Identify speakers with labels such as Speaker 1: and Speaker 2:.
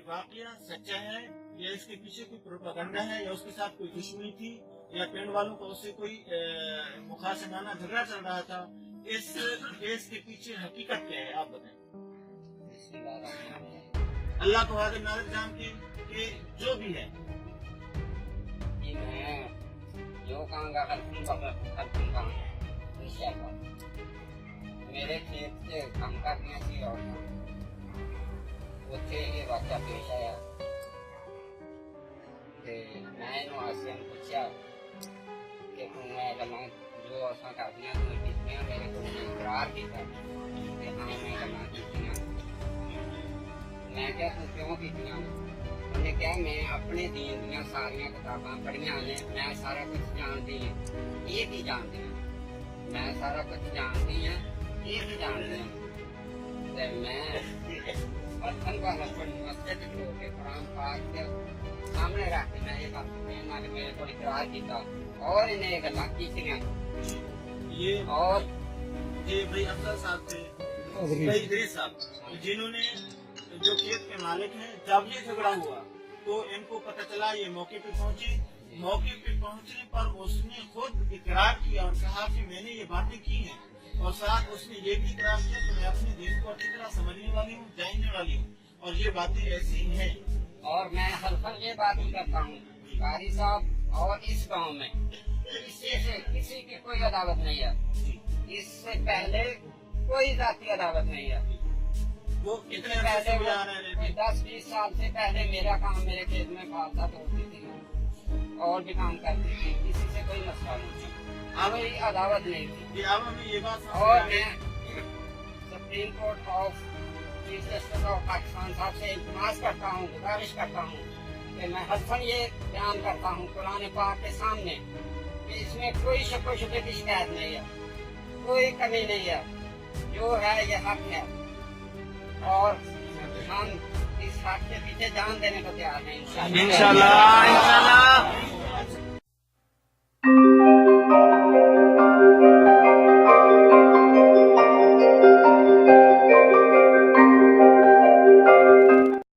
Speaker 1: वाकया सच्चा है या इसके पीछे कोई प्रोपेगेंडा है या उसके साथ कोई दुश्मनी थी या पिंड वालों का उससे कोई मुखासमाना झगड़ा चल रहा था? इस केस के पीछे हकीकत क्या है, आप बताएं। अल्लाह को हाजिर नाज़िर जान के जो भी है
Speaker 2: कि मैं जो कहूँगा हर कहूँगा मेरे खेत से काम करने की और ਉੱਥੇ ਇਹ ਵਾਕਿਆ ਪੇਸ਼ ਆਇਆ ਤੇ ਮੈਂ ਇਹਨੂੰ ਆਸਿਆ ਨੂੰ ਪੁੱਛਿਆ ਕਿ ਤੂੰ ਇਹ ਗੱਲਾਂ ਜੋ ਅਸਾਂ ਕਰਦੀਆਂ ਤੂੰ ਕੀਤੀਆਂ ਮੇਰੇ ਕੋਲ ਇਕਰਾਰ ਕੀਤਾ ਤੇ ਹਾਂ ਮੈਂ ਗੱਲਾਂ ਕੀਤੀਆਂ। ਮੈਂ ਕਿਹਾ ਤੂੰ ਕਿਉਂ ਕੀਤੀਆਂ? ਉਹਨੇ ਕਿਹਾ ਮੈਂ ਆਪਣੇ ਦੀਨ ਦੀਆਂ ਸਾਰੀਆਂ ਕਿਤਾਬਾਂ ਪੜ੍ਹੀਆਂ ਨੇ, ਮੈਂ ਸਾਰਾ ਕੁਝ ਜਾਣਦੀ ਹਾਂ। ਇਹ ਕੀ ਜਾਣਦੀ ਹਾਂ? ਮੈਂ ਸਾਰਾ ਕੁਝ ਜਾਣਦੀ ਹਾਂ, ਇਹ ਕੀ ਜਾਣਦੀ ਹਾਂ? ਤੇ ਮੈਂ पत्थर का हस्बैंड मस्जिद के कुरान पाक के सामने रख के मैं ये बात मेरे को इकरार किया और इन्हें एक गल्ला की
Speaker 1: ये
Speaker 2: और
Speaker 1: ये भाई अफजल साहब थे, भाई इदरीस साहब, जिन्होंने जो खेत के मालिक हैं, जब ये झगड़ा हुआ तो इनको पता चला, ये मौके पे पहुंचे। मौके पे पहुंचने पर उसने खुद इकरार किया और कहा कि मैंने ये बातें की हैं और साथ उसने ये भी इकरार किया कि मैं अपने दिन को अच्छी तरह समझने वाली हूँ, जानने वाली हूँ और ये बातें ऐसी हैं।
Speaker 2: और मैं हल्फन ये बात ही करता हूँ कारी साहब और इस गांव में किसी से किसी की कोई अदावत नहीं है, इससे पहले कोई जाती अदावत नहीं है।
Speaker 1: वो
Speaker 2: इतने पहले 10-20 साल से पहले मेरा काम मेरे खेत में फालता तोड़ती थी और भी काम करती थी, किसी से कोई मसला नहीं था, कोई अदावत नहीं थी।
Speaker 1: ये बात
Speaker 2: और मैं supreme court of chief justice of Pakistan साहब से इल्तिमास करता हूँ, गुजारिश करता हूँ कि मैं हल्फन ये बयान करता हूँ कुरान पाक के सामने कि इसमें कोई शक व शुबे की शिकायत नहीं है, कोई कमी नहीं है, जो है ये हक है और हम इस हक के पीछे जान देने को तैयार हैं इंशाल्लाह।